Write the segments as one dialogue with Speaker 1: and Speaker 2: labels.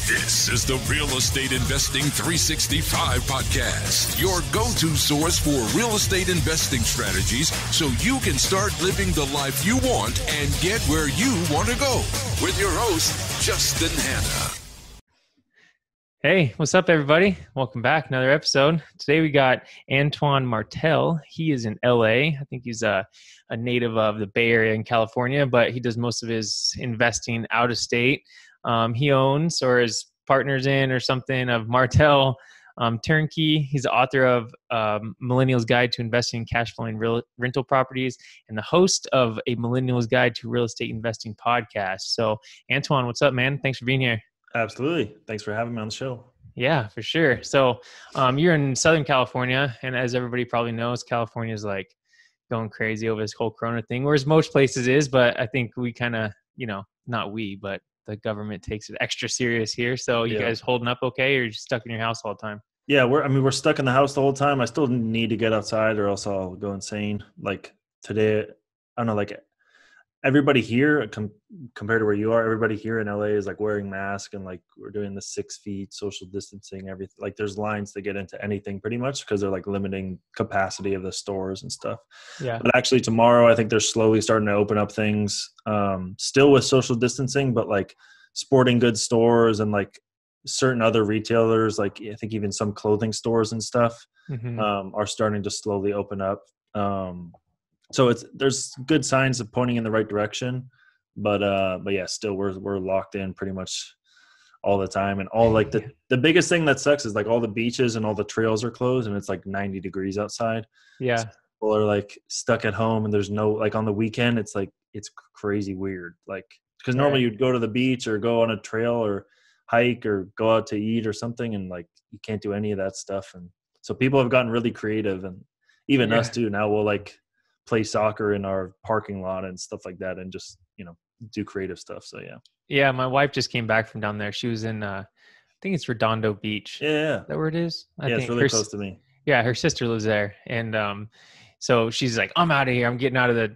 Speaker 1: This is the Real Estate Investing 365 podcast, your go-to source for real estate investing strategies so you can start living the life you want and get where you want to go. With your host, Justin Hanna.
Speaker 2: Hey, what's up, everybody? Welcome back. Another episode. Today we got Antoine Martel. He is in LA. I think he's a native of the Bay Area in California, but he does most of his investing out of state. He owns or is partners in or something of Martel Turnkey. He's the author of Millennial's Guide to Investing in Cash Flowing Rental Properties and the host of a Millennial's Guide to Real Estate Investing podcast. So, Antoine, what's up, man? Thanks for being here.
Speaker 3: Absolutely. Thanks for having me on the show.
Speaker 2: Yeah, for sure. So you're in Southern California, and as everybody probably knows, California is like going crazy over this whole Corona thing, whereas most places is, but I think we kind of, not we, but the government takes it extra serious here. So you guys holding up okay, or you're just stuck in your house all the time? Yeah,
Speaker 3: we're stuck in the house the whole time. I still need to get outside or else I'll go insane. Like today, I don't know, like everybody here compared to where you are, everybody here in LA is like wearing masks and like we're doing the 6 feet social distancing, everything. Like there's lines to get into anything pretty much because they're like limiting capacity of the stores and stuff.
Speaker 2: Yeah.
Speaker 3: But actually tomorrow, I think they're slowly starting to open up things, still with social distancing, but like sporting goods stores and like certain other retailers, like I think even some clothing stores and stuff, are starting to slowly open up. So there's good signs of pointing in the right direction, but yeah, still we're locked in pretty much all the time. And all like the biggest thing that sucks is like all the beaches and all the trails are closed and it's like 90 degrees outside.
Speaker 2: Yeah.
Speaker 3: So people are like stuck at home and there's no, like on the weekend, it's like, it's crazy weird. Like, cause normally you'd go to the beach or go on a trail or hike or go out to eat or something. And like, you can't do any of that stuff. And so people have gotten really creative and even us too. Now we'll like play soccer in our parking lot and stuff like that and just, do creative stuff. So, yeah.
Speaker 2: Yeah. My wife just came back from down there. She was in, I think it's Redondo Beach.
Speaker 3: Yeah.
Speaker 2: Is that where it is? I think
Speaker 3: it's really close to me.
Speaker 2: Yeah. Her sister lives there. And so she's like, I'm out of here. I'm getting out of the,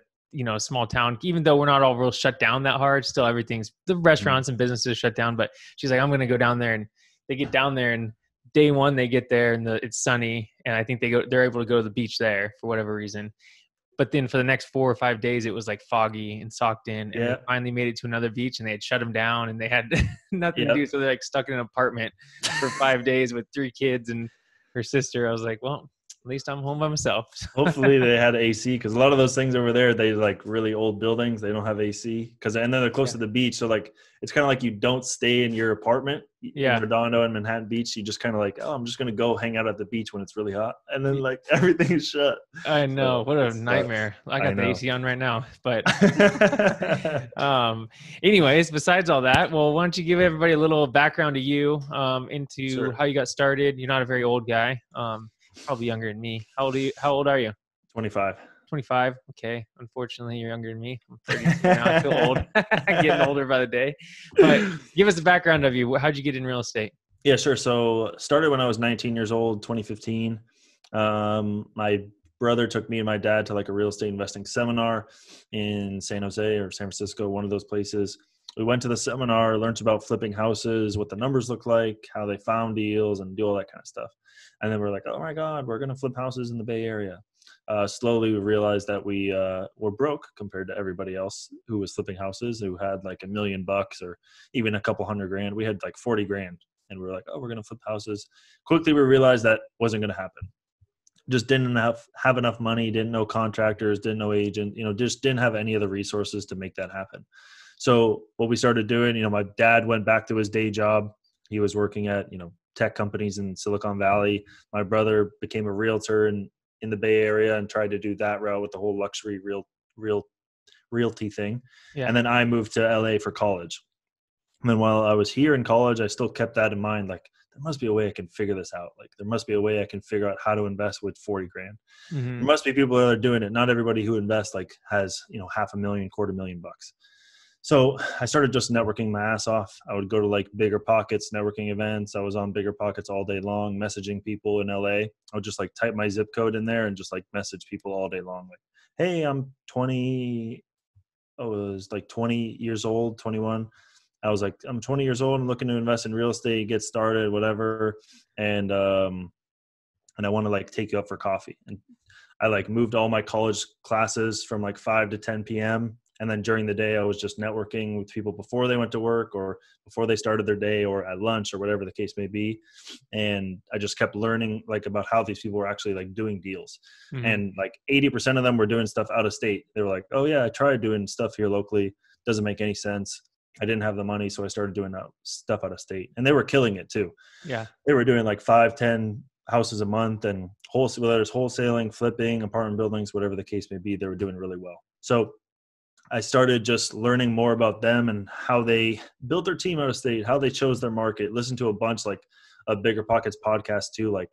Speaker 2: small town, even though we're not all real shut down that hard. Still, the restaurants and businesses shut down, but she's like, I'm going to go down there. And they get down there and day one, they get there and it's sunny. And I think they're able to go to the beach there for whatever reason. But then for the next 4 or 5 days, it was like foggy and socked in. And they finally made it to another beach and they had shut them down and they had nothing to do. So they're like stuck in an apartment for 5 days with 3 kids and her sister. I was like, well, at least I'm home by myself.
Speaker 3: Hopefully they had AC because a lot of those things over there, they like really old buildings. They don't have AC and then they're close to the beach. So like, it's kind of like you don't stay in your apartment in Redondo and Manhattan Beach. You just kind of like, I'm just going to go hang out at the beach when it's really hot. And then like everything is shut.
Speaker 2: I know. So, what a nightmare. I got the AC on right now, but anyways, besides all that, well, why don't you give everybody a little background to you, into how you got started. You're not a very old guy. Probably younger than me. How old are you?
Speaker 3: 25.
Speaker 2: 25. Okay. Unfortunately, you're younger than me. I'm 32 now. I feel old. I'm getting older by the day. But give us a background of you. How'd you get in real estate?
Speaker 3: Yeah, sure. So started when I was 19 years old, 2015. My brother took me and my dad to like a real estate investing seminar in San Jose or San Francisco, one of those places. We went to the seminar, learned about flipping houses, what the numbers look like, how they found deals and do all that kind of stuff. And then we're like, oh my God, we're going to flip houses in the Bay Area. Slowly we realized that we were broke compared to everybody else who was flipping houses, who had like $1 million or even a couple $100,000. We had like 40 grand and we were like, oh, we're going to flip houses. Quickly we realized that wasn't going to happen. Just didn't have enough money, didn't know contractors, didn't know agent, just didn't have any of the resources to make that happen. So what we started doing, my dad went back to his day job. He was working at, tech companies in Silicon Valley. My brother became a realtor in the Bay Area and tried to do that route with the whole luxury realty thing. Yeah. And then I moved to LA for college. And then while I was here in college, I still kept that in mind. Like, there must be a way I can figure this out. Like, there must be a way I can figure out how to invest with 40 grand. Mm-hmm. There must be people that are doing it. Not everybody who invests like has, $500,000, $250,000 bucks. So I started just networking my ass off. I would go to like Bigger Pockets networking events. I was on Bigger Pockets all day long, messaging people in LA. I would just like type my zip code in there and just like message people all day long. Like, hey, I'm 20 years old, 21. I was like, I'm 20 years old. I'm looking to invest in real estate, get started, whatever. And I want to like take you up for coffee. And I like moved all my college classes from like 5 to 10 p.m. And then during the day, I was just networking with people before they went to work or before they started their day or at lunch or whatever the case may be. And I just kept learning like about how these people were actually like doing deals.
Speaker 2: Mm-hmm.
Speaker 3: And like 80% of them were doing stuff out of state. They were like, oh yeah, I tried doing stuff here locally. Doesn't make any sense. I didn't have the money. So I started doing stuff out of state, and they were killing it too.
Speaker 2: Yeah.
Speaker 3: They were doing like 5, 10 houses a month, and whether it's wholesaling, flipping, apartment buildings, whatever the case may be, they were doing really well. So I started just learning more about them and how they built their team out of state, how they chose their market, listen to a bunch like a Bigger Pockets podcast too. Like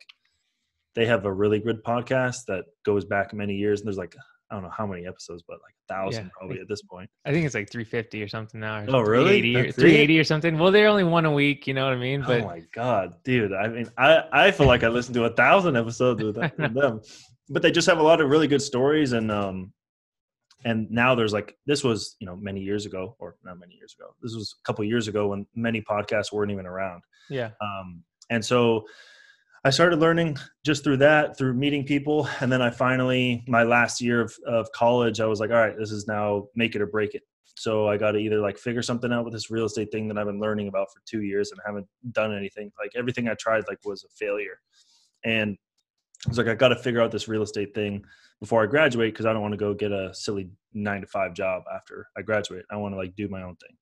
Speaker 3: they have a really good podcast that goes back many years. And there's like, I don't know how many episodes, but like 1,000 probably at this point.
Speaker 2: I think it's like 350 or something now. Or
Speaker 3: oh, really?
Speaker 2: 380 or 380 or something. Well, they're only one a week. You know what I mean? But
Speaker 3: oh my God, dude. I mean, I feel like I listened to 1,000 episodes with them, but they just have a lot of really good stories. And now there's like, this was, many years ago, or not many years ago. This was a couple of years ago when many podcasts weren't even around.
Speaker 2: Yeah.
Speaker 3: And so I started learning just through meeting people. And then I finally, my last year of college, I was like, all right, this is now make it or break it. So I got to either like figure something out with this real estate thing that I've been learning about for 2 years and haven't done anything. Like everything I tried like was a failure. And I was like, I got to figure out this real estate thing before I graduate, because I don't want to go get a silly 9-to-5 job after I graduate. I want to like do my own thing.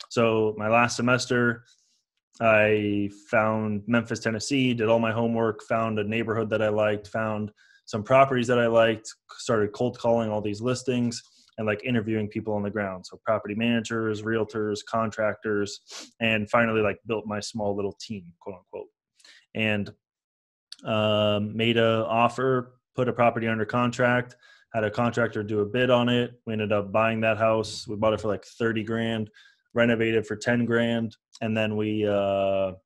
Speaker 3: So my last semester, I found Memphis, Tennessee, did all my homework, found a neighborhood that I liked, found some properties that I liked, started cold calling all these listings and like interviewing people on the ground. So property managers, realtors, contractors, and finally like built my small little team, quote unquote, and made a offer, put a property under contract, had a contractor do a bid on it. We ended up buying that house. We bought it for like 30 grand, renovated for 10 grand. And then we rehabbed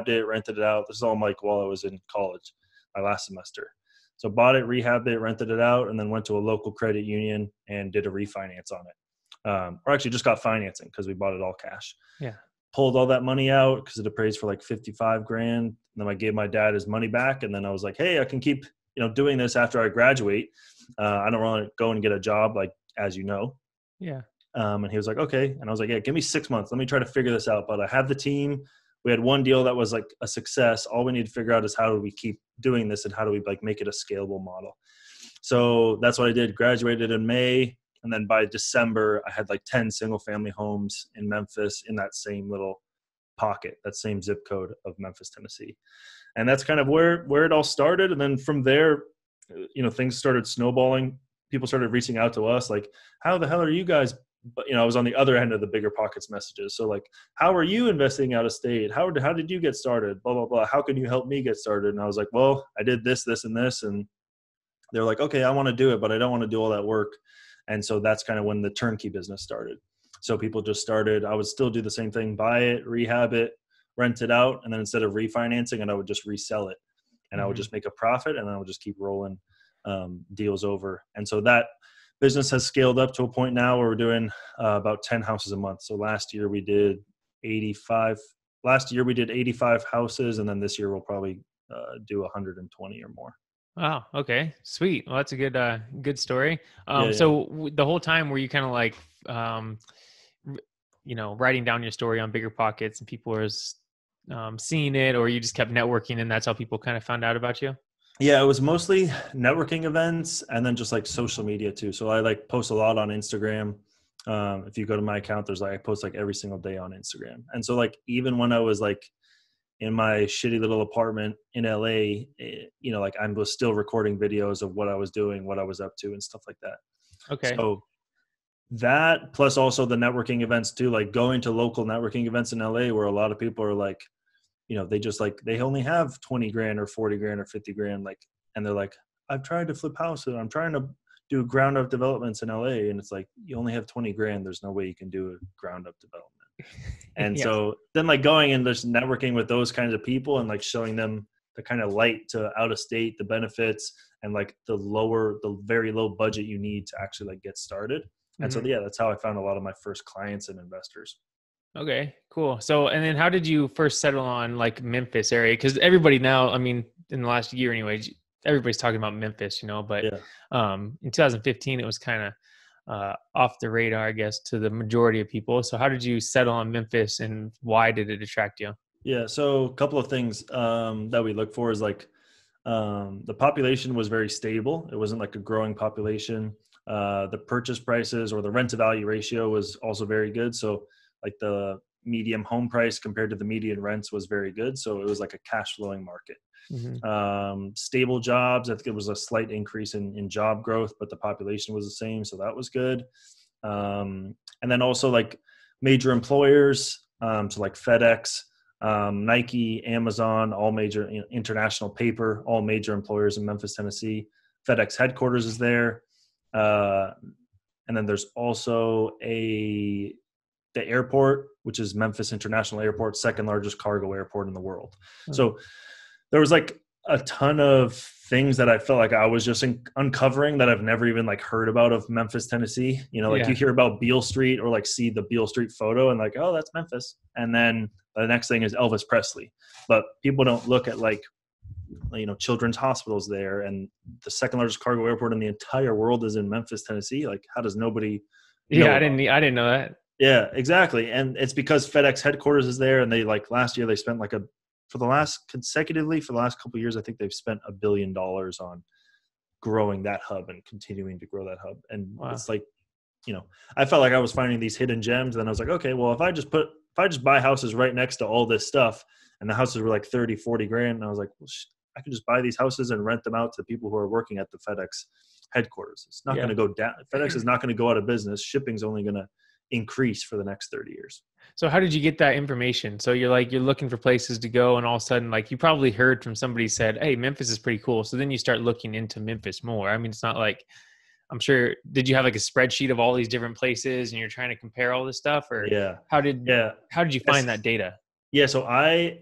Speaker 3: it, rented it out. This is all like while I was in college, my last semester. So bought it, rehabbed it, rented it out, and then went to a local credit union and did a refinance on it. Or actually just got financing because we bought it all cash.
Speaker 2: Yeah.
Speaker 3: Pulled all that money out because it appraised for like 55 grand. And then I gave my dad his money back. And then I was like, hey, I can keep, doing this after I graduate. I don't want to go and get a job, like, as you know.
Speaker 2: Yeah.
Speaker 3: And he was like, okay. And I was like, yeah, give me 6 months. Let me try to figure this out. But I have the team. We had one deal that was like a success. All we need to figure out is how do we keep doing this and how do we like make it a scalable model? So that's what I did. Graduated in May. And then by December, I had like 10 single family homes in Memphis in that same little pocket, that same zip code of Memphis, Tennessee. And that's kind of where it all started. And then from there, things started snowballing. People started reaching out to us like, how the hell are you guys? But, I was on the other end of the Bigger Pockets messages. So like, how are you investing out of state? How did you get started? Blah, blah, blah. How can you help me get started? And I was like, well, I did this, this, and this. And they're like, okay, I want to do it, but I don't want to do all that work. And so that's kind of when the turnkey business started. So people just started, I would still do the same thing, buy it, rehab it, rent it out. And then instead of refinancing it, I would just resell it. And I would just make a profit, and then I would just keep rolling deals over. And so that business has scaled up to a point now where we're doing about 10 houses a month. So last year we did 85 houses. And then this year we'll probably do 120 or more.
Speaker 2: Wow. Okay. Sweet. Well, that's a good story.
Speaker 3: Yeah.
Speaker 2: So the whole time were you kind of like, writing down your story on Bigger Pockets and people were seeing it, or you just kept networking and that's how people kind of found out about you?
Speaker 3: Yeah, it was mostly networking events and then just like social media too. So I like post a lot on Instagram. If you go to my account, I post like every single day on Instagram. And so like, even when I was like in my shitty little apartment in LA, like I was still recording videos of what I was doing, what I was up to and stuff like that.
Speaker 2: Okay.
Speaker 3: So that plus also the networking events too, like going to local networking events in LA where a lot of people are like, they just like, they only have 20 grand or 40 grand or 50 grand. Like, and they're like, I've tried to flip houses. I'm trying to do ground up developments in LA. And it's like, you only have 20 grand. There's no way you can do a ground up development. And so then like going and just networking with those kinds of people and like showing them the kind of light to out of state, the benefits and like the very low budget you need to actually like get started. And so, yeah, that's how I found a lot of my first clients and investors.
Speaker 2: Okay, cool. So, and then how did you first settle on like Memphis area? Because everybody now, I mean, in the last year anyway, everybody's talking about Memphis, but
Speaker 3: Yeah.
Speaker 2: in 2015, it was kind of off the radar, I guess, to the majority of people. So how did you settle on Memphis, and why did it attract you?
Speaker 3: Yeah. So a couple of things that we look for is like the population was very stable. It wasn't like a growing population. The purchase prices or the rent to value ratio was also very good. So like the medium home price compared to the median rents was very good. So it was like a cash flowing market.
Speaker 2: Hmm.
Speaker 3: Stable jobs. I think it was a slight increase in job growth, but the population was the same. So that was good. And then also like major employers, so like FedEx, Nike, Amazon, all major international paper, all major employers in Memphis, Tennessee. FedEx headquarters is there. And then there's also the airport, which is Memphis International Airport, second largest cargo airport in the world. So there was like a ton of things that I felt like I was just uncovering that I've never even like heard about of Memphis, Tennessee. Like you hear about Beale Street or like see the Beale Street photo and like, oh, that's Memphis. And then the next thing is Elvis Presley. But people don't look at like, children's hospitals there, and the second largest cargo airport in the entire world is in Memphis, Tennessee. Like, how does nobody know?
Speaker 2: I didn't know that.
Speaker 3: Yeah, exactly. And it's because FedEx headquarters is there, and they like last year they spent like for the last couple of years, I think they've spent $1 billion on growing that hub and continuing to grow that hub. And It's like, I felt like I was finding these hidden gems. And then I was like, okay, well, if I just buy houses right next to all this stuff, and the houses were like 30, 40 grand. And I was like, well, I could just buy these houses and rent them out to people who are working at the FedEx headquarters. It's not going to go down. FedEx is not going to go out of business. Shipping's only going to increase for the next 30 years.
Speaker 2: So how did you get that information? So you're looking for places to go, and all of a sudden, like, you probably heard from somebody said, hey, Memphis is pretty cool. So then you start looking into Memphis more. I mean, it's not like, I'm sure, did you have like a spreadsheet of all these different places and you're trying to compare all this stuff, or how did you find that data?
Speaker 3: Yeah. So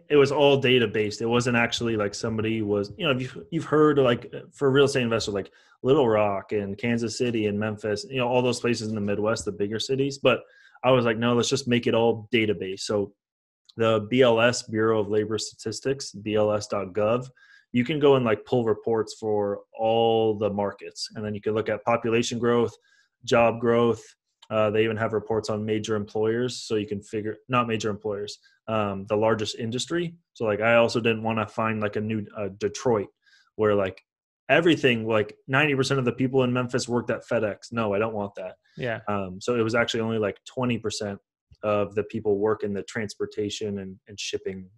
Speaker 3: it was all data based. It wasn't actually like somebody was, you've heard like for real estate investors, like Little Rock and Kansas City and Memphis, all those places in the Midwest, the bigger cities. But I was like, no, let's just make it all database. So the BLS, Bureau of Labor Statistics, bls.gov, you can go and like pull reports for all the markets. And then you can look at population growth, job growth. They even have reports on major employers. So you can figure, not major employers, the largest industry. So like, I also didn't want to find like a new Detroit where like everything, like 90% of the people in Memphis worked at FedEx. No, I don't want that.
Speaker 2: Yeah.
Speaker 3: So it was actually only like 20% of the people work in the transportation and shipping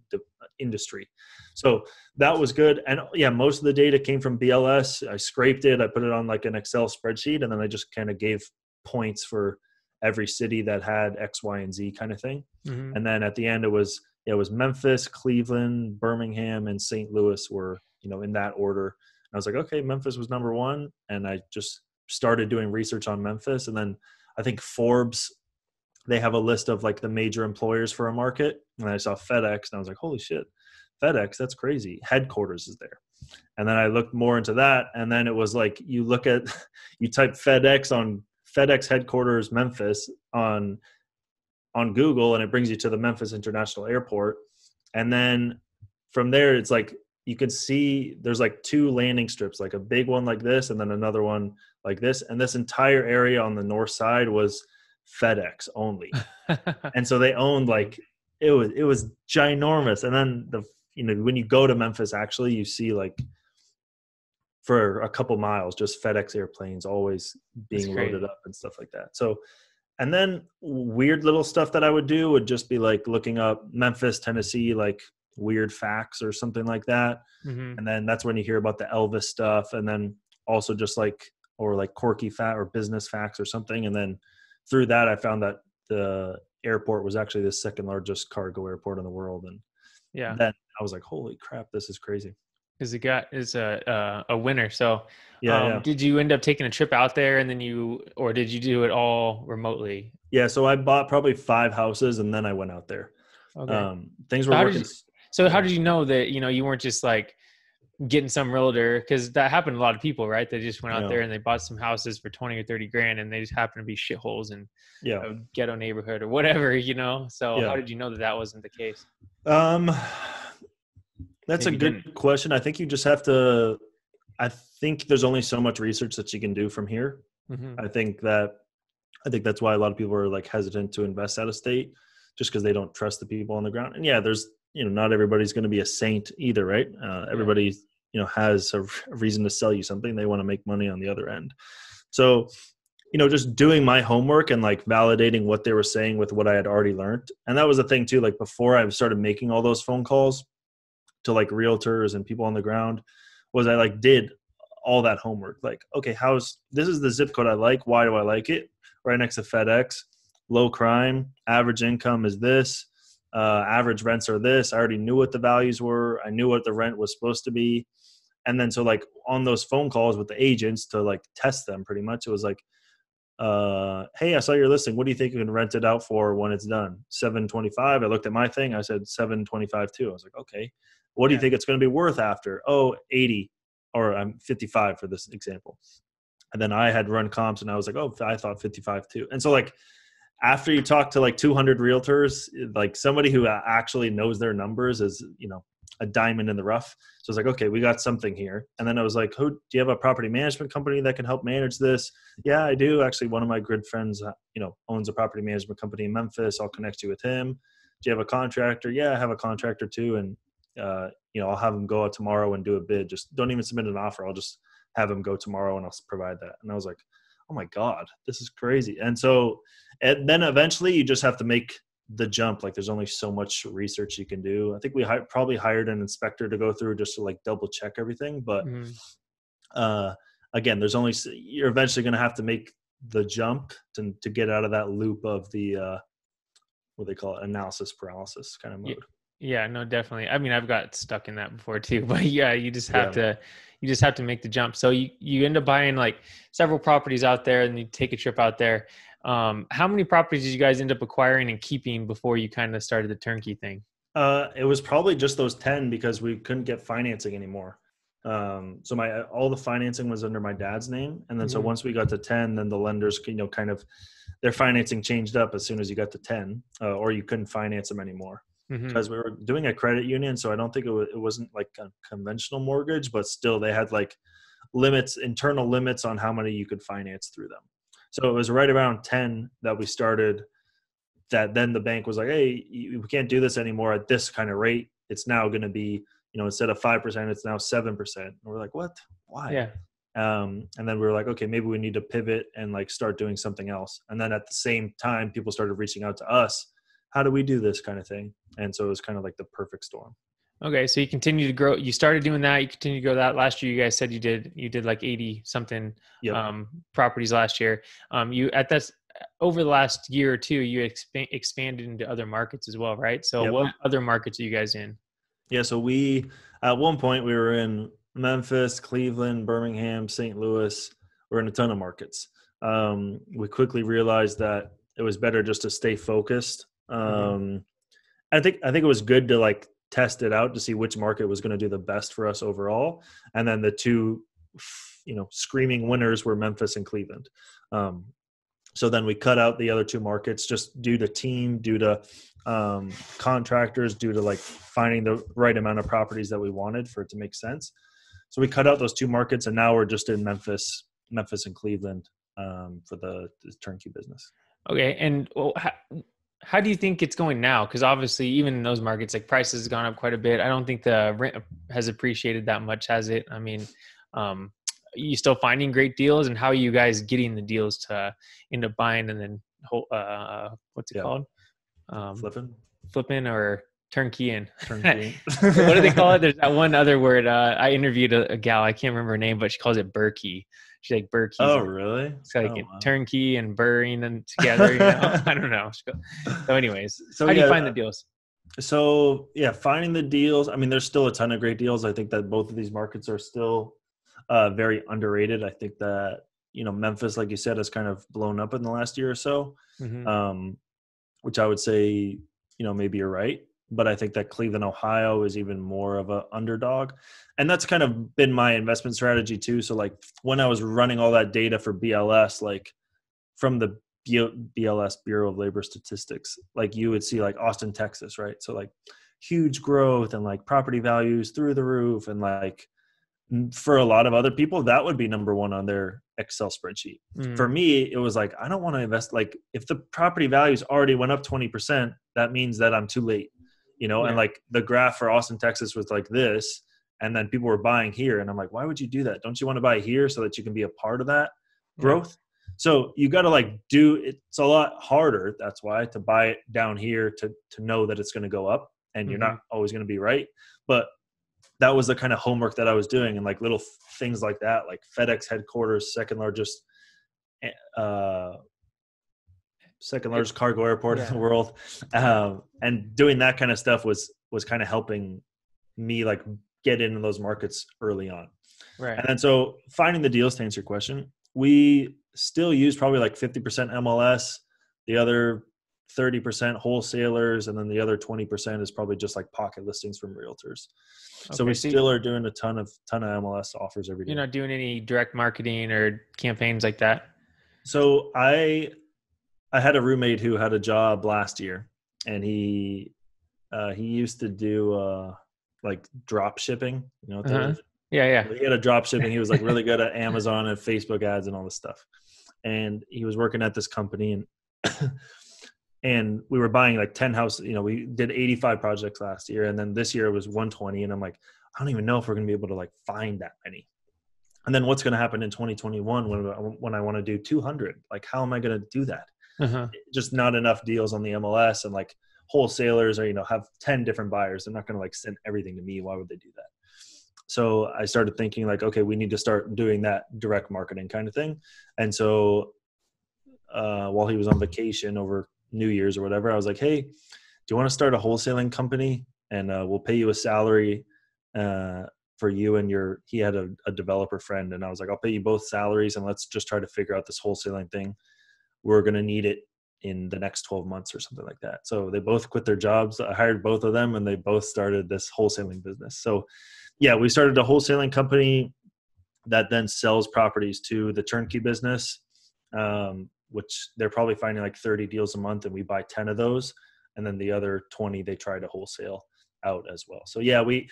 Speaker 3: industry. So that was good. And yeah, most of the data came from BLS. I scraped it. I put it on like an Excel spreadsheet, and then I just kind of gave points for every city that had X, Y, and Z kind of thing. Mm-hmm. And then at the end, it was Memphis, Cleveland, Birmingham, and St. Louis were, in that order. And I was like, okay, Memphis was number one. And I just started doing research on Memphis. And then I think Forbes, they have a list of like the major employers for a market. And I saw FedEx, and I was like, holy shit, FedEx, that's crazy. Headquarters is there. And then I looked more into that. And then it was like, you type FedEx on FedEx headquarters Memphis on Google, and it brings you to the Memphis International Airport. And then from there, it's like you could see there's like two landing strips, like a big one like this, and then another one like this. And this entire area on the north side was FedEx only. And so they owned like it was ginormous. And then when you go to Memphis, actually, you see like for a couple miles, just FedEx airplanes always being loaded up and stuff like that. So, and then weird little stuff that I would do would just be like looking up Memphis, Tennessee, like weird facts or something like that. Mm-hmm. And then that's when you hear about the Elvis stuff. And then also just like quirky fact or business facts or something. And then through that, I found that the airport was actually the second largest cargo airport in the world. And then I was like, holy crap, this is crazy.
Speaker 2: Because the guy is a winner. So
Speaker 3: yeah.
Speaker 2: Did you end up taking a trip out there, and then or did you do it all remotely?
Speaker 3: Yeah. So I bought probably 5 houses, and then I went out there. Okay. Things were working.
Speaker 2: How did you know that, you weren't just like getting some realtor, because that happened to a lot of people, right? They just went out
Speaker 3: Yeah.
Speaker 2: there and they bought some houses for 20 or 30 grand, and they just happen to be shitholes in
Speaker 3: Yeah.
Speaker 2: a ghetto neighborhood or whatever, So
Speaker 3: Yeah.
Speaker 2: how did you know that that wasn't the case?
Speaker 3: That's
Speaker 2: Maybe
Speaker 3: a good question. I think you just have to, I think there's only so much research that you can do from here.
Speaker 2: Mm-hmm.
Speaker 3: I think that's why a lot of people are like hesitant to invest out of state, just because they don't trust the people on the ground. And yeah, there's, not everybody's going to be a saint either, right? Everybody, has a reason to sell you something. They want to make money on the other end. So, just doing my homework and like validating what they were saying with what I had already learned. And that was the thing too, like before I started making all those phone calls to like realtors and people on the ground, was I like did all that homework. Like, okay, this is the zip code I like. Why do I like it? Right next to FedEx, low crime, average income is this, average rents are this. I already knew what the values were. I knew what the rent was supposed to be. And then so like on those phone calls with the agents to like test them pretty much, it was like, hey, I saw your listing. What do you think you can rent it out for when it's done? $725. I looked at my thing. I said $725 too. I was like, okay, what do you think it's going to be worth after? Oh, 80, or I'm 55 for this example. And then I had run comps and I was like, oh, I thought 55 too. And so like, after you talk to like 200 realtors, like somebody who actually knows their numbers is, a diamond in the rough. So I was like, okay, we got something here. And then I was like, do you have a property management company that can help manage this? Yeah, I do. Actually, one of my good friends, owns a property management company in Memphis. I'll connect you with him. Do you have a contractor? Yeah, I have a contractor too. And, I'll have him go out tomorrow and do a bid. Just don't even submit an offer. I'll just have him go tomorrow and I'll provide that. And I was like, oh my God, this is crazy. And so, and then eventually you just have to make the jump. Like there's only so much research you can do. I think we probably hired an inspector to go through just to like double check everything. But again, you're eventually going to have to make the jump to get out of that loop of the, what they call it, analysis paralysis kind of mode.
Speaker 2: Yeah, no, definitely. I mean, I've got stuck in that before too, but yeah, you just have to make the jump. So you end up buying like several properties out there and you take a trip out there. How many properties did you guys end up acquiring and keeping before you kind of started the turnkey thing?
Speaker 3: It was probably just those 10 because we couldn't get financing anymore. So all the financing was under my dad's name. And then so once we got to 10, then the lenders, kind of their financing changed up as soon as you got to 10, or you couldn't finance them anymore. Because we were doing a credit union. So I don't think it wasn't like a conventional mortgage, but still they had like internal limits on how many you could finance through them. So it was right around 10 that we started that. Then the bank was like, hey, we can't do this anymore at this kind of rate. It's now going to be, instead of 5%, it's now 7%. And we're like, what? Why?
Speaker 2: Yeah.
Speaker 3: And then we were like, okay, maybe we need to pivot and like start doing something else. And then at the same time, people started reaching out to us. How do we do this kind of thing? And so it was kind of like the perfect storm. Okay.
Speaker 2: So you continue to grow. You started doing that. You continue to grow that. Last year, you guys said you did like 80 something properties last year. Over the last year or two, you expanded into other markets as well, right? So what other markets are you guys in?
Speaker 3: Yeah. So at one point we were in Memphis, Cleveland, Birmingham, St. Louis. We're in a ton of markets. We quickly realized that it was better just to stay focused. I think it was good to like test it out to see which market was going to do the best for us overall. And then the two, screaming winners were Memphis and Cleveland. So then we cut out the other two markets just due to team, due to contractors, due to like finding the right amount of properties that we wanted for it to make sense. So we cut out those two markets and now we're just in Memphis and Cleveland for the turnkey business.
Speaker 2: Okay. And how do you think it's going now? Because obviously, even in those markets, like prices has gone up quite a bit. I don't think the rent has appreciated that much, has it? I mean, you still finding great deals, and how are you guys getting the deals to end up buying and then what's it called? Flipping or turnkeying.
Speaker 3: Turnkey.
Speaker 2: What do they call it? There's that one other word. I interviewed a gal. I can't remember her name, but she calls it Berkey. She's like Berkey.
Speaker 3: Oh, really?
Speaker 2: It's like turnkey and burring and together. I don't know. So, anyways, how do you find the deals?
Speaker 3: So, finding the deals. I mean, there's still a ton of great deals. I think that both of these markets are still very underrated. I think that Memphis, like you said, has kind of blown up in the last year or so, which I would say maybe you're right. but I think that Cleveland, Ohio is even more of a underdog. And that's kind of been my investment strategy too. So like when I was running all that data for BLS, like from the BLS, Bureau of Labor Statistics, like you would see like Austin, Texas, right? So like huge growth and like property values through the roof. And like for a lot of other people, that would be number one on their Excel spreadsheet. For me, it was like, I don't want to invest. Like if the property values already went up 20%, that means that I'm too late, you know? And like the graph for Austin, Texas was like this, and then people were buying here. And I'm like, why would you do that? Don't you want to buy here so that you can be a part of that growth? So you got to like it's a lot harder. That's why to buy it down here to know that it's going to go up, and you're not always going to be right. But that was the kind of homework that I was doing, and like little things like that, like FedEx headquarters, second largest cargo airport in the world. And doing that kind of stuff was kind of helping me like get into those markets early on.
Speaker 2: Right.
Speaker 3: And then so finding the deals, to answer your question, we still use probably like 50% MLS, the other 30% wholesalers, and then the other 20% is probably just like pocket listings from realtors. So we still are doing a ton of MLS offers every day.
Speaker 2: You're not doing any direct marketing or campaigns like that?
Speaker 3: So I had a roommate who had a job last year, and he used to do like drop shipping, you know what that is?
Speaker 2: Yeah.
Speaker 3: He had a drop shipping. He was like really good at Amazon and Facebook ads and all this stuff. And he was working at this company, and and we were buying like 10 houses. You know, we did 85 projects last year, and then this year it was 120. And I'm like, I don't even know if we're going to be able to like find that many. And then what's going to happen in 2021 when I want to do 200? Like, how am I going to do that? Just not enough deals on the MLS, and like wholesalers are, you know, have 10 different buyers. They're not going to like send everything to me. Why would they do that? So I started thinking like, okay, we need to start doing that direct marketing kind of thing. And so while he was on vacation over New Year's or whatever, I was like, hey, do you want to start a wholesaling company? And we'll pay you a salary for you and he had a developer friend. And I was like, I'll pay you both salaries, and let's just try to figure out this wholesaling thing. We're going to need it in the next 12 months or something like that. So they both quit their jobs. I hired both of them, and they both started this wholesaling business. So yeah, we started a wholesaling company that then sells properties to the turnkey business, which they're probably finding like 30 deals a month, and we buy 10 of those. And then the other 20, they try to wholesale out as well. So yeah, we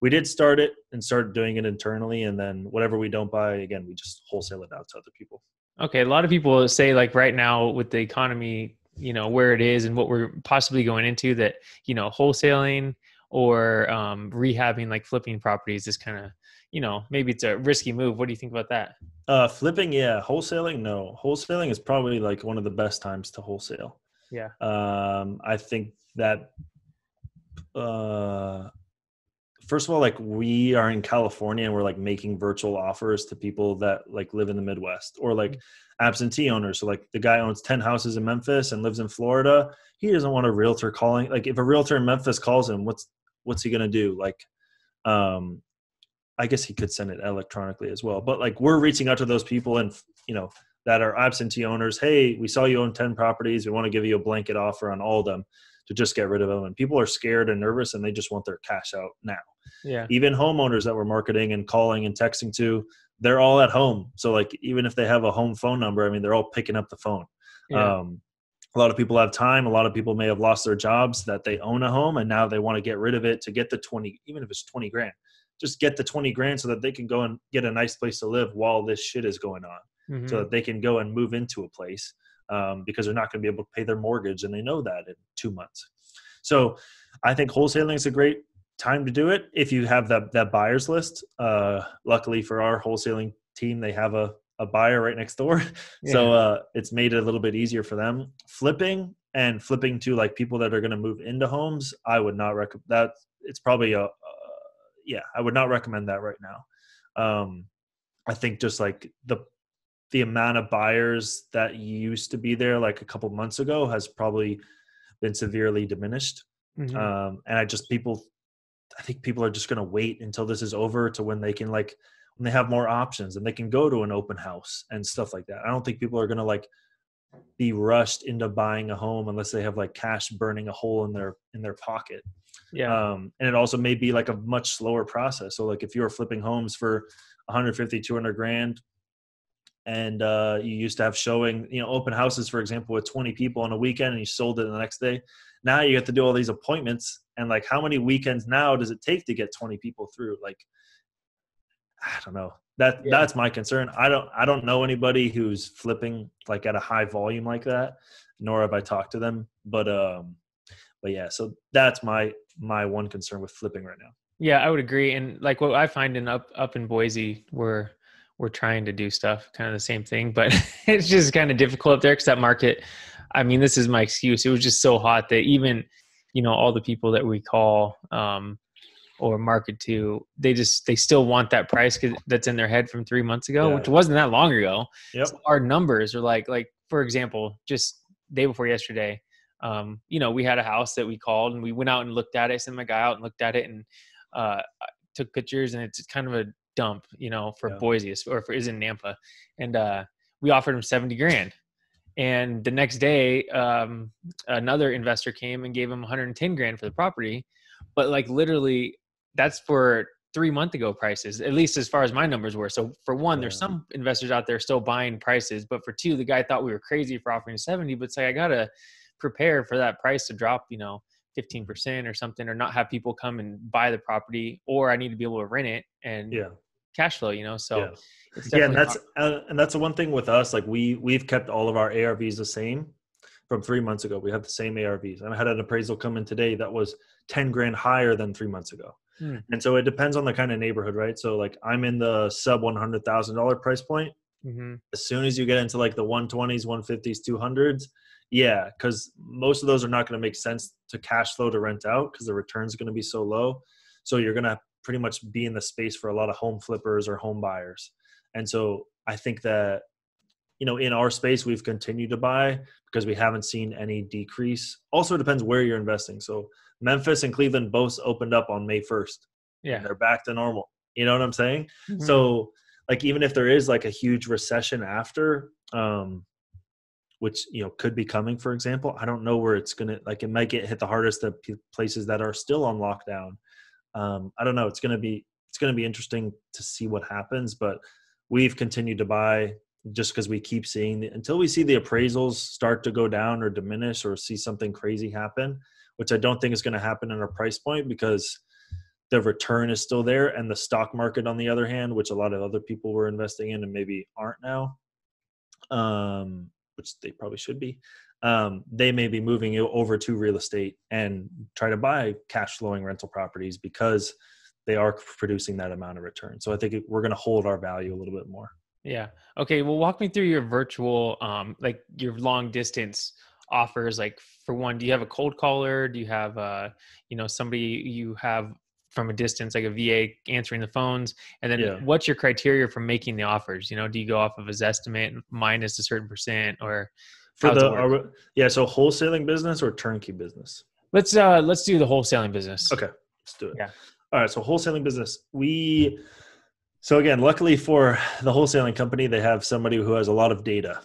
Speaker 3: did start it and started doing it internally. And then whatever we don't buy, again, we just wholesale it out to other people.
Speaker 2: Okay. A lot of people say like right now with the economy, you know, where it is and what we're possibly going into, that, you know, wholesaling or rehabbing, like flipping properties is kind of, you know, maybe it's a risky move. What do you think about that?
Speaker 3: Flipping, yeah. Wholesaling, no. Wholesaling is probably like one of the best times to wholesale.
Speaker 2: Yeah.
Speaker 3: I think that, first of all, like we are in California, and we're like making virtual offers to people that like live in the Midwest, or like absentee owners. So like the guy owns 10 houses in Memphis and lives in Florida. He doesn't want a realtor calling. Like if a realtor in Memphis calls him, what's he going to do? Like, I guess he could send it electronically as well, but like we're reaching out to those people, and you know, that are absentee owners. Hey, we saw you own 10 properties. We want to give you a blanket offer on all of them to just get rid of them. And people are scared and nervous, and they just want their cash out now.
Speaker 2: Yeah.
Speaker 3: Even homeowners that we're marketing and calling and texting to, they're all at home. So like, even if they have a home phone number, I mean, they're all picking up the phone.
Speaker 2: Yeah.
Speaker 3: A lot of people have time. A lot of people may have lost their jobs that they own a home, and now they want to get rid of it to get the 20, even if it's 20 grand, just get the 20 grand so that they can go and get a nice place to live while this shit is going on, so that they can go and move into a place, because they're not going to be able to pay their mortgage. And they know that in 2 months. So I think wholesaling is a great time to do it if you have that buyer's list. Luckily for our wholesaling team, they have a buyer right next door. Yeah. So it's made it a little bit easier for them. Flipping to like people that are going to move into homes, I would not recommend that. It's probably I would not recommend that right now. I think just like the amount of buyers that used to be there like a couple months ago has probably been severely diminished. And I think people are just going to wait until this is over to when they can when they have more options and they can go to an open house and stuff like that. I don't think people are going to be rushed into buying a home unless they have like cash burning a hole in their pocket.
Speaker 2: Yeah.
Speaker 3: And it also may be like a much slower process. So like if you were flipping homes for 150, 200 grand, and you used to have showing, open houses, for example, with 20 people on a weekend, and you sold it the next day. Now you have to do all these appointments, and like how many weekends now does it take to get 20 people through? Like, I don't know. That's my concern. I don't know anybody who's flipping like at a high volume like that, nor have I talked to them. But yeah, so that's my one concern with flipping right now.
Speaker 2: Yeah, I would agree. And like what I find up in Boise, we're trying to do stuff, kind of the same thing, but it's just kind of difficult up there because that market, I mean, this is my excuse. It was just so hot that even, all the people that we call or market to, they still want that price that's in their head from 3 months ago, which wasn't that long ago.
Speaker 3: Yep.
Speaker 2: So our numbers are like, for example, just day before yesterday, we had a house that we called and we went out and looked at it, sent my guy out and looked at it and took pictures, and it's kind of a dump, for Boise, or for is in Nampa. And we offered him 70 grand. And the next day, another investor came and gave him 110 grand for the property. But like literally that's for 3 months ago prices, at least as far as my numbers were. So for one, there's some investors out there still buying prices, but for two, the guy thought we were crazy for offering 70, but it's like, I got to prepare for that price to drop, 15% or something, or not have people come and buy the property, or I need to be able to rent it and cash flow, so it's definitely
Speaker 3: and that's the one thing with us. Like we've kept all of our ARVs the same from 3 months ago. We have the same ARVs, and I had an appraisal come in today that was 10 grand higher than 3 months ago. And so it depends on the kind of neighborhood, right? So like I'm in the sub $100,000 price point. As soon as you get into like the 120s, 150s, 200s, because most of those are not going to make sense to cash flow to rent out because the return is going to be so low. So you're going to pretty much be in the space for a lot of home flippers or home buyers. And so I think that, in our space, we've continued to buy because we haven't seen any decrease. Also, it depends where you're investing. So Memphis and Cleveland both opened up on May 1st. Yeah. They're back to normal. You know what I'm saying? So like, even if there is like a huge recession after, which, could be coming, for example, I don't know where it's going to, like, it might get hit the hardest at places that are still on lockdown. I don't know. It's going to be interesting to see what happens, but we've continued to buy just because we keep seeing until we see the appraisals start to go down or diminish or see something crazy happen, which I don't think is going to happen in our price point because the return is still there. And the stock market, on the other hand, which a lot of other people were investing in and maybe aren't now, which they probably should be, they may be moving over to real estate and try to buy cash flowing rental properties because they are producing that amount of return. So I think we're going to hold our value a little bit more.
Speaker 2: Yeah. Okay. Well, walk me through your virtual, like your long distance offers. Like for one, do you have a cold caller? Do you have, somebody you have from a distance, like a VA answering the phones? And then what's your criteria for making the offers? Do you go off of his estimate minus a certain percent, or
Speaker 3: for so wholesaling business or turnkey business?
Speaker 2: Let's do the wholesaling business.
Speaker 3: Okay. Let's do it.
Speaker 2: Yeah.
Speaker 3: All right. So wholesaling business, so again, luckily for the wholesaling company, they have somebody who has a lot of data.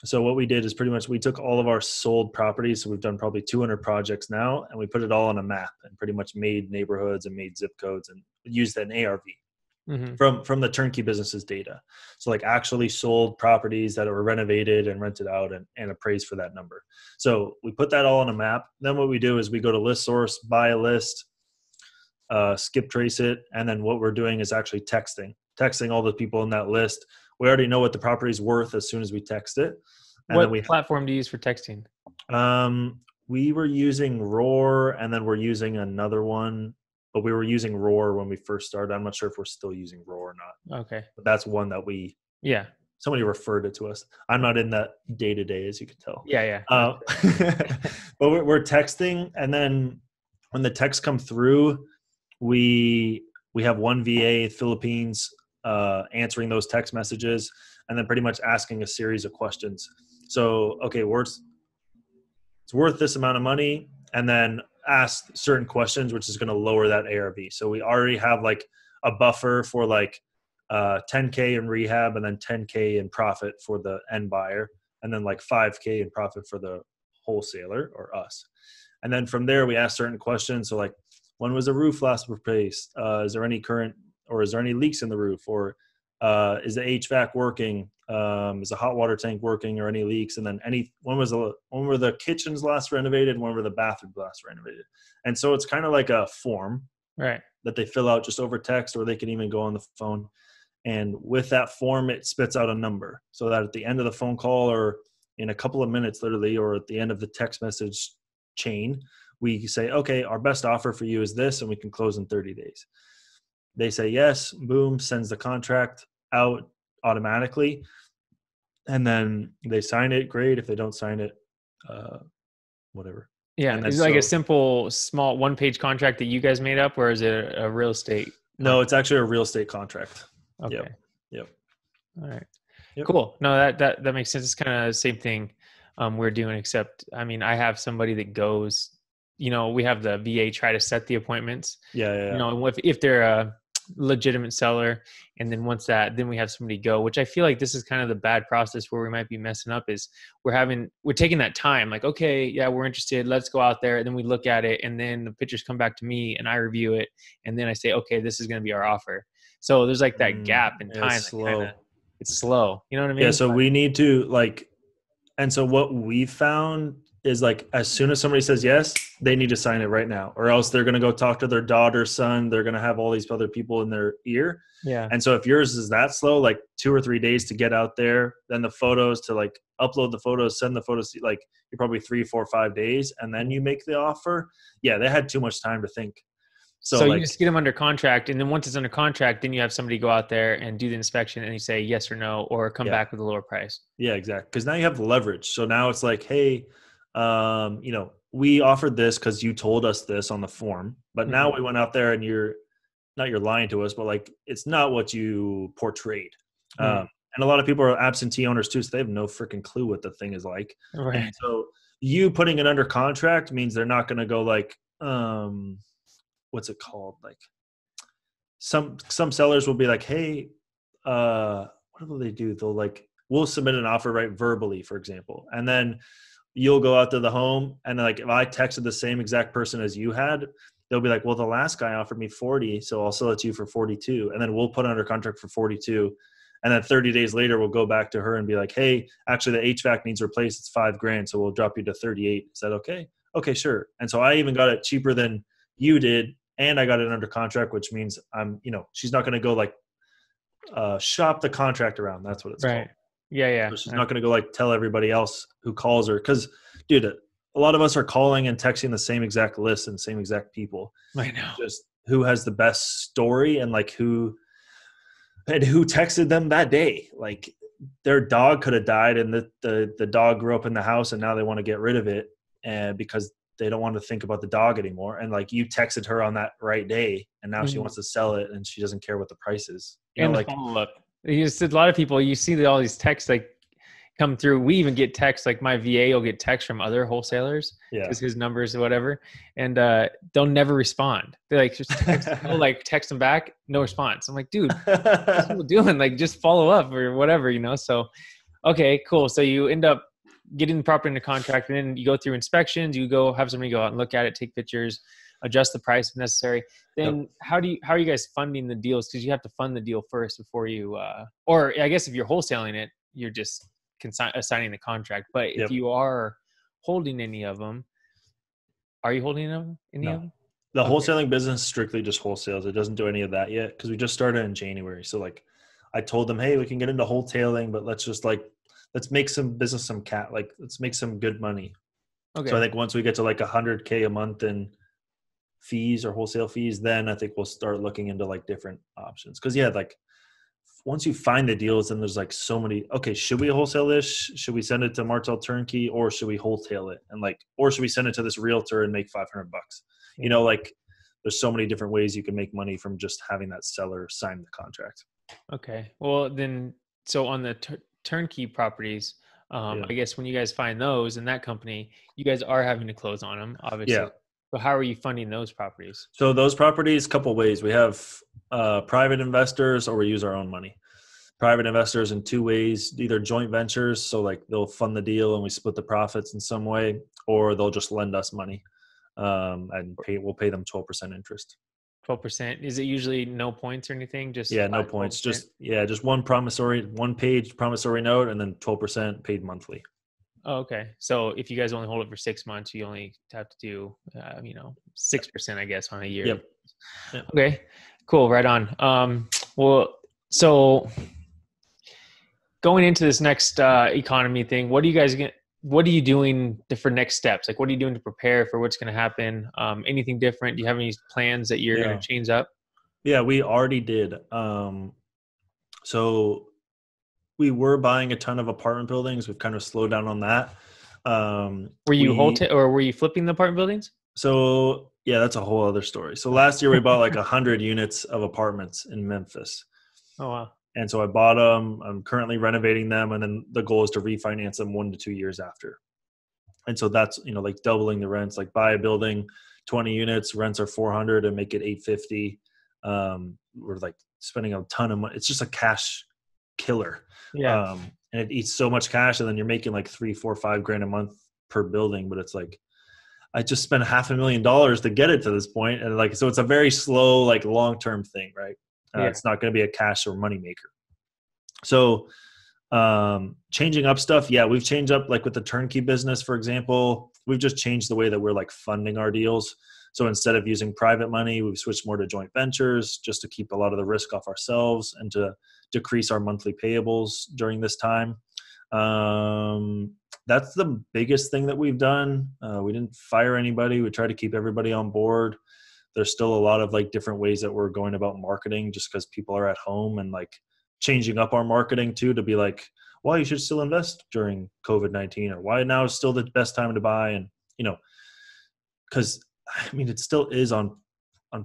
Speaker 3: So what we did is pretty much we took all of our sold properties. So we've done probably 200 projects now, and we put it all on a map and pretty much made neighborhoods and made zip codes and used an ARV from the turnkey business's data. So like actually sold properties that were renovated and rented out and appraised for that number. So we put that all on a map. Then what we do is we go to list source, buy a list, skip trace it. And then what we're doing is actually texting all the people in that list. We already know what the property is worth as soon as we text it. And
Speaker 2: what platform do you use for texting?
Speaker 3: We were using Roar, and then we're using another one, but we were using Roar when we first started. I'm not sure if we're still using Roar or not.
Speaker 2: Okay.
Speaker 3: But that's one that somebody referred it to us. I'm not in that day to day, as you can tell.
Speaker 2: Yeah.
Speaker 3: But we're texting, and then when the texts come through, we have one VA Philippines answering those text messages, and then pretty much asking a series of questions. So, okay, it's worth this amount of money, and then ask certain questions, which is going to lower that ARV. So we already have like a buffer for like $10K in rehab and then $10K in profit for the end buyer. and then like 5K in profit for the wholesaler or us. And then from there, we ask certain questions. So like, when was the roof last replaced? Is there any current, or is there any leaks in the roof? Or is the HVAC working? Is the hot water tank working, or any leaks? And then when were the kitchens last renovated? When were the bathrooms last renovated? And so it's kind of like a form,
Speaker 2: right,
Speaker 3: that they fill out just over text, or they can even go on the phone. And with that form, it spits out a number, so that at the end of the phone call, or in a couple of minutes, literally, or at the end of the text message chain, we say, okay, our best offer for you is this, and we can close in 30 days. They say yes, boom, sends the contract out automatically. And then they sign it, great. If they don't sign it, whatever.
Speaker 2: Yeah.
Speaker 3: And
Speaker 2: Is it like a simple, small one-page contract that you guys made up, or is it a real estate contract?
Speaker 3: No, it's actually a real estate contract.
Speaker 2: Okay.
Speaker 3: Yep.
Speaker 2: All right.
Speaker 3: Yep.
Speaker 2: Cool. No, that makes sense. It's kind of the same thing we're doing, except, I mean, I have somebody that goes, we have the VA try to set the appointments.
Speaker 3: Yeah.
Speaker 2: If they're a legitimate seller, and then then we have somebody go, which I feel like this is kind of the bad process where we might be messing up, is we're taking that time, like, okay, yeah, we're interested, let's go out there. And then we look at it, and then the pictures come back to me and I review it. And then I say, okay, this is going to be our offer. So there's like that gap in time.
Speaker 3: It's slow.
Speaker 2: It's slow. You know what I mean?
Speaker 3: Yeah. So we need to and so what we found is, like, as soon as somebody says yes, they need to sign it right now, or else they're going to go talk to their daughter, son. They're going to have all these other people in their ear.
Speaker 2: Yeah.
Speaker 3: And so if yours is that slow, like 2 or 3 days to get out there, then the photos to like upload the photos, send the photos, like you're probably 3, 4, 5 days, and then you make the offer. Yeah. They had too much time to think. So
Speaker 2: you just get them under contract, and then once it's under contract, then you have somebody go out there and do the inspection, and you say yes or no, or come back with a lower price. Yeah,
Speaker 3: exactly. Because now you have the leverage. So now it's like, hey, we offered this because you told us this on the form, but now we went out there, and you're lying to us, but like, it's not what you portrayed. And a lot of people are absentee owners too, so they have no freaking clue what the thing is like.
Speaker 2: Right.
Speaker 3: And so you putting it under contract means they're not going to go like, what's it called? Like some sellers will be like, hey, what will they do? They'll like, we'll submit an offer, right, verbally, for example. And then you'll go out to the home, and like, if I texted the same exact person as you had, they'll be like, well, the last guy offered me 40, so I'll sell it to you for 42. And then we'll put it under contract for 42. And then 30 days later, we'll go back to her and be like, hey, actually the HVAC needs replaced. It's $5,000. So we'll drop you to 38. Is that okay? Okay, sure. And so I even got it cheaper than you did. And I got it under contract, which means she's not going to go like shop the contract around. That's what it's called.
Speaker 2: Yeah.
Speaker 3: So she's not going to go like tell everybody else who calls her. Because, dude, a lot of us are calling and texting the same exact list and same exact people.
Speaker 2: I know.
Speaker 3: Just who has the best story, and like who texted them that day. Like, their dog could have died, and the dog grew up in the house, and now they want to get rid of it, and because they don't want to think about the dog anymore. And like, you texted her on that right day, and now she wants to sell it, and she doesn't care what the price is.
Speaker 2: And like, follow up. A lot of people, you see all these texts like come through. We even get texts, like my VA will get texts from other wholesalers because his numbers or whatever, and they'll never respond. They like just text them back, no response. I'm like, dude, what's people doing? Like, just follow up or whatever, So, okay, cool. So you end up getting the property into contract, and then you go through inspections. You go have somebody go out and look at it, take pictures, adjust the price if necessary. Then how are you guys funding the deals? Because you have to fund the deal first before you, or I guess if you're wholesaling it, you're just assigning the contract. But if you are holding any of them, are you holding any of them?
Speaker 3: The wholesaling business strictly just wholesales. It doesn't do any of that yet because we just started in January. So like, I told them, hey, we can get into wholesaling, but let's make some business, let's make some good money. Okay. So I think once we get to like $100K a month in fees or wholesale fees, then I think we'll start looking into like different options. Cause like once you find the deals, then there's like so many, okay, should we wholesale this? Should we send it to Martel Turnkey, or should we wholesale it? And like, or should we send it to this realtor and make $500? Yeah. Like there's so many different ways you can make money from just having that seller sign the contract.
Speaker 2: Okay. Well then, so on the turnkey properties, I guess when you guys find those in that company, you guys are having to close on them, obviously. Yeah. But how are you funding those properties?
Speaker 3: So those properties, couple ways. We have private investors, or we use our own money. private investors in two ways, either joint ventures. So like they'll fund the deal and we split the profits in some way, or they'll just lend us money and we'll pay them 12% interest.
Speaker 2: 12%. Is it usually no points or anything? Just
Speaker 3: no points. 12%? Just one page promissory note, and then 12% paid monthly.
Speaker 2: Oh, okay. So if you guys only hold it for 6 months, you only have to do, 6%, I guess, on a year.
Speaker 3: Yep.
Speaker 2: Okay, cool. Right on. Well, so going into this next economy thing, what are you doing for next steps? Like, what are you doing to prepare for what's going to happen? Anything different? Do you have any plans that you're going to change up?
Speaker 3: Yeah, we already did. So we were buying a ton of apartment buildings. We've kind of slowed down on that.
Speaker 2: Were you flipping the apartment buildings?
Speaker 3: So yeah, that's a whole other story. So last year we bought like 100 units of apartments in Memphis.
Speaker 2: Oh, wow.
Speaker 3: And so I bought them. I'm currently renovating them. And then the goal is to refinance them 1 to 2 years after. And so that's, like doubling the rents, like buy a building, 20 units, rents are 400 and make it 850. We're like spending a ton of money. It's just a cash killer.
Speaker 2: Yeah.
Speaker 3: And it eats so much cash, and then you're making like $3, $4, $5 a month per building. But it's like, I just spent $500,000 to get it to this point. And like, so it's a very slow, like long-term thing, right? It's not going to be a cash or money maker. So changing up stuff. Yeah, we've changed up, like with the turnkey business, for example, we've just changed the way that we're like funding our deals. So instead of using private money, we've switched more to joint ventures just to keep a lot of the risk off ourselves and to decrease our monthly payables during this time. That's the biggest thing that we've done. We didn't fire anybody. We tried to keep everybody on board. There's still a lot of like different ways that we're going about marketing just because people are at home, and like changing up our marketing too, to be like, well, you should still invest during COVID-19, or why now is still the best time to buy. And, because it still is on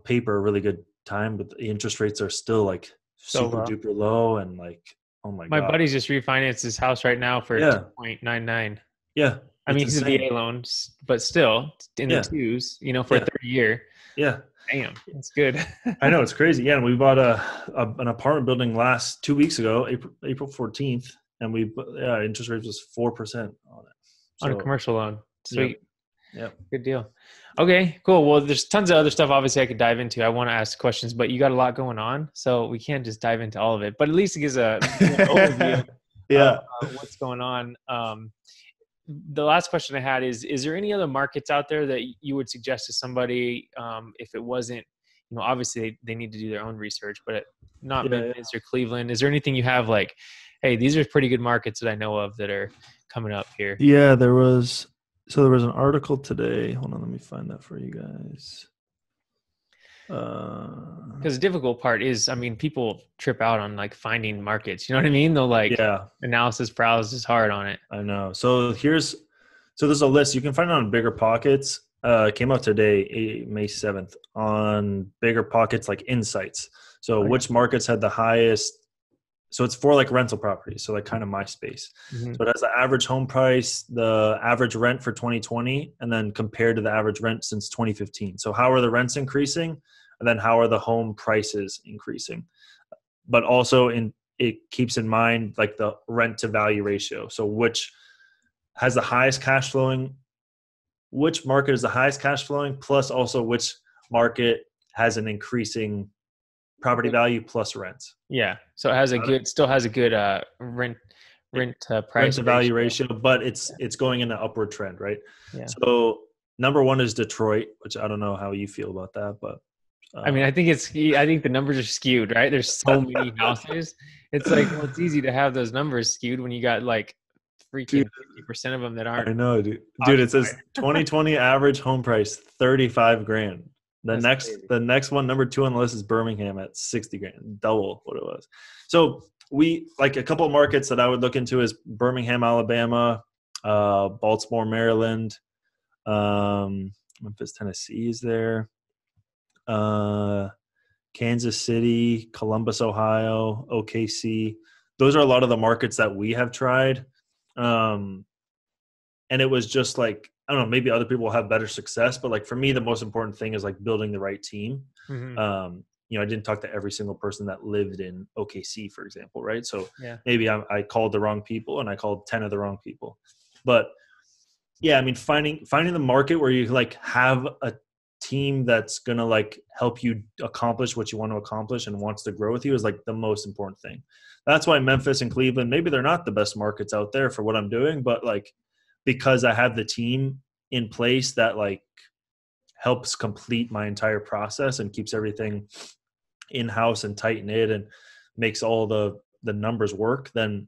Speaker 3: paper a really good time, but the interest rates are still like super duper low. And like, oh my God.
Speaker 2: My buddy's just refinanced his house right now for 2.99.
Speaker 3: Yeah.
Speaker 2: He's a VA loan, but still in the twos, for a 30 year.
Speaker 3: Yeah.
Speaker 2: Damn, that's good.
Speaker 3: I know, it's crazy. Yeah. And we bought an apartment building 2 weeks ago, April 14th. And interest rate was 4% on it.
Speaker 2: On a commercial loan. Sweet.
Speaker 3: Yeah.
Speaker 2: Good deal. Okay, cool. Well, there's tons of other stuff obviously I could dive into. I want to ask questions, but you got a lot going on, so we can't just dive into all of it. But at least it gives an overview of what's going on. The last question I had is there any other markets out there that you would suggest to somebody if it wasn't, obviously they need to do their own research, but not Memphis or Cleveland? Is there anything you have like, hey, these are pretty good markets that I know of that are coming up here?
Speaker 3: Yeah, there was an article today. Hold on, let me find that for you guys.
Speaker 2: Because the difficult part is, people trip out on like finding markets. You know what I mean? They'll like analysis paralysis hard on it.
Speaker 3: I know. So there's a list. You can find it on Bigger Pockets. It came out today, May 7th, on Bigger Pockets, like insights. So which markets had the highest. So it's for like rental properties. So like kind of MySpace. Mm-hmm. So it has the average home price, the average rent for 2020, and then compared to the average rent since 2015. So how are the rents increasing? And then how are the home prices increasing? But also it keeps in mind like the rent to value ratio. So which has the highest cash flowing, which market is the highest cash flowing, plus also which market has an increasing property value plus rents.
Speaker 2: Yeah. So it still has a good rent price
Speaker 3: rent to value ratio, but it's going in an upward trend, right?
Speaker 2: Yeah.
Speaker 3: So number one is Detroit, which I don't know how you feel about that, but
Speaker 2: I think the numbers are skewed, right? There's so many houses. It's like, well, it's easy to have those numbers skewed when you got like freaking 50% of them that aren't.
Speaker 3: I know, dude. It says 2020 average home price $35,000. The next one, number 2 on the list, is Birmingham at $60,000, double what it was. So we like a couple of markets that I would look into is Birmingham, Alabama, Baltimore, Maryland, Memphis, Tennessee is there, Kansas City, Columbus, Ohio, OKC. Those are a lot of the markets that we have tried. And it was just like, I don't know, maybe other people will have better success, but like for me, the most important thing is like building the right team. Mm-hmm. I didn't talk to every single person that lived in OKC, for example, right? So
Speaker 2: Yeah.
Speaker 3: maybe I called the wrong people and I called 10 of the wrong people. But yeah, I mean, finding the market where you like have a team that's going to like help you accomplish what you want to accomplish and wants to grow with you is like the most important thing. That's why Memphis and Cleveland, maybe they're not the best markets out there for what I'm doing, but like, because I have the team in place that like helps complete my entire process and keeps everything in-house and tight knit and makes all the numbers work, then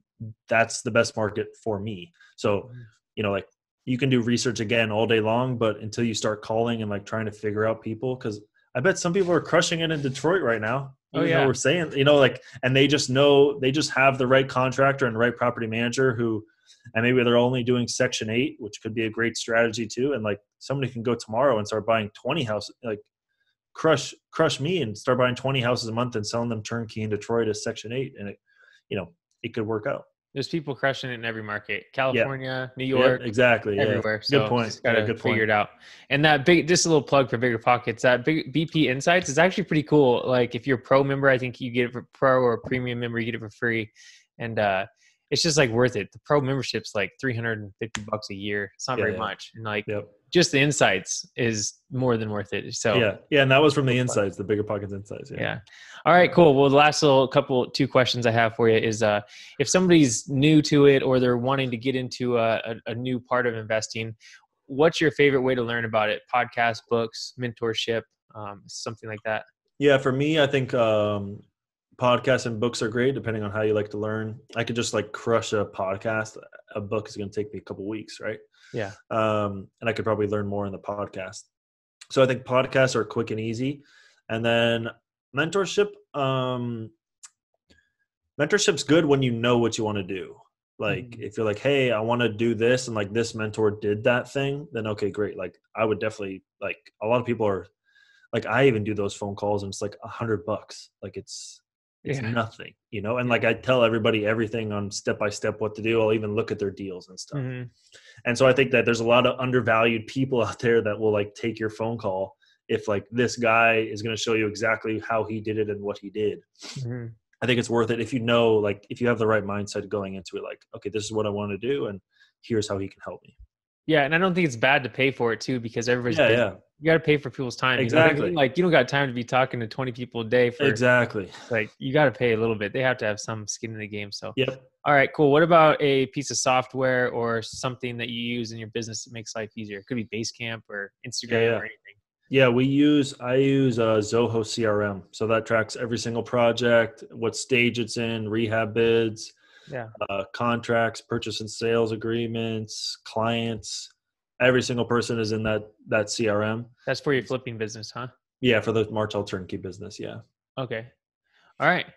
Speaker 3: that's the best market for me. So, like you can do research again all day long, but until you start calling and like trying to figure out people, because I bet some people are crushing it in Detroit right now. Even though we're saying, like, and they just have the right contractor and right property manager and maybe they're only doing Section 8, which could be a great strategy too. And like somebody can go tomorrow and start buying 20 houses, like crush me and start buying 20 houses a month and selling them turnkey in Detroit as Section 8. And it could work out.
Speaker 2: There's people crushing it in every market, California, New York,
Speaker 3: exactly.
Speaker 2: Everywhere. So
Speaker 3: good point.
Speaker 2: Just gotta figure it out. And just a little plug for Bigger Pockets. That big BP Insights is actually pretty cool. Like if you're a pro member, I think you get it for pro, or a premium member, you get it for free. And it's just like worth it. The pro membership's like $350 a year. It's not very much. And like just the insights is more than worth it. So
Speaker 3: yeah. And that was from the insights, the Bigger Pockets insights. Yeah.
Speaker 2: All right, cool. Well, the last two questions I have for you is if somebody's new to it or they're wanting to get into a new part of investing, what's your favorite way to learn about it? Podcasts, books, mentorship, something like that?
Speaker 3: Yeah, for me, I think podcasts and books are great depending on how you like to learn. I could just like crush a podcast. A book is going to take me a couple weeks, right?
Speaker 2: Yeah.
Speaker 3: And I could probably learn more in the podcast. So I think podcasts are quick and easy. And then mentorship, mentorship's good when you know what you want to do. Like if you're like, hey, I want to do this, and like this mentor did that thing, then okay, great. Like I would definitely, like a lot of people are like, I even do those phone calls and it's like $100. Like it's nothing, and like I tell everybody everything on step-by-step what to do. I'll even look at their deals and stuff. And so I think that there's a lot of undervalued people out there that will like take your phone call if like this guy is going to show you exactly how he did it and what he did. I think it's worth it if if you have the right mindset going into it, like, okay, this is what I want to do and here's how he can help me.
Speaker 2: Yeah, and I don't think it's bad to pay for it too, because everybody's busy. You got to pay for people's time.
Speaker 3: Exactly.
Speaker 2: You know what I mean? Like you don't got time to be talking to 20 people a day.
Speaker 3: Exactly.
Speaker 2: Like you got to pay a little bit. They have to have some skin in the game. So.
Speaker 3: Yep.
Speaker 2: All right, cool. What about a piece of software or something that you use in your business that makes life easier? It could be Basecamp or Instagram or anything. Yeah,
Speaker 3: I use Zoho CRM. So that tracks every single project, what stage it's in, rehab bids, contracts, purchase and sales agreements, clients. Every single person is in that CRM.
Speaker 2: That's for your flipping business, huh?
Speaker 3: Yeah, for the Martel turnkey business. Yeah.
Speaker 2: Okay. All right.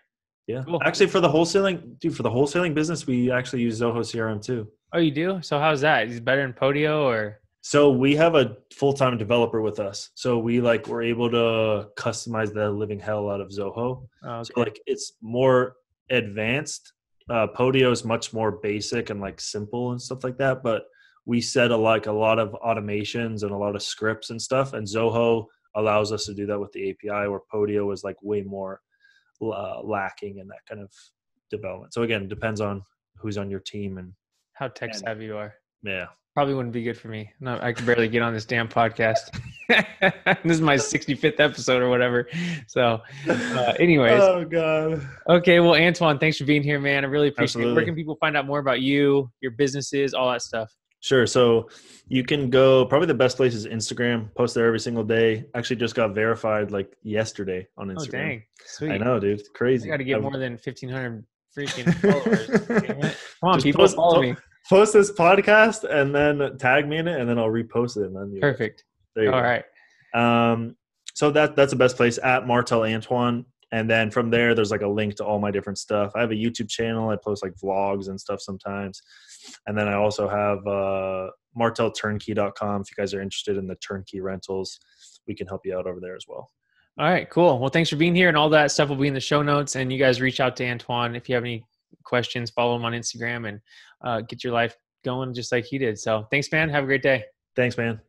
Speaker 3: Yeah. Cool. Actually, for the wholesaling business, we actually use Zoho CRM too.
Speaker 2: Oh, you do? So how's that? Is it better than Podio or?
Speaker 3: So we have a full-time developer with us. So we're able to customize the living hell out of Zoho.
Speaker 2: Oh, okay.
Speaker 3: So like it's more advanced. Podio is much more basic and like simple and stuff like that. But we set a lot of automations and a lot of scripts and stuff. And Zoho allows us to do that with the API, where Podio is like way more lacking in that kind of development. So again, it depends on who's on your team and
Speaker 2: how tech savvy you are.
Speaker 3: Yeah.
Speaker 2: Probably wouldn't be good for me. No, I can barely get on this damn podcast. This is my 65th episode or whatever. So anyways.
Speaker 3: Oh God.
Speaker 2: Okay. Well, Antoine, thanks for being here, man. I really appreciate it. Where can people find out more about you, your businesses, all that stuff?
Speaker 3: Sure. So you can go, probably the best place is Instagram. Post there every single day. Actually just got verified like yesterday on Instagram.
Speaker 2: Oh, dang. Sweet.
Speaker 3: I know, dude. It's crazy.
Speaker 2: I got to get more than 1,500 freaking followers. Come on, people, follow me.
Speaker 3: Post this podcast and then tag me in it, and then I'll repost it. And then
Speaker 2: perfect.
Speaker 3: There you
Speaker 2: go.
Speaker 3: All right. So that's the best place, at Martel Antoine. And then from there, there's like a link to all my different stuff. I have a YouTube channel. I post like vlogs and stuff sometimes. And then I also have martelturnkey.com. If you guys are interested in the turnkey rentals, we can help you out over there as well.
Speaker 2: All right, cool. Well, thanks for being here, and all that stuff will be in the show notes. And you guys reach out to Antoine if you have any questions. Follow him on Instagram and get your life going just like he did. So thanks, man. Have a great day.
Speaker 3: Thanks, man.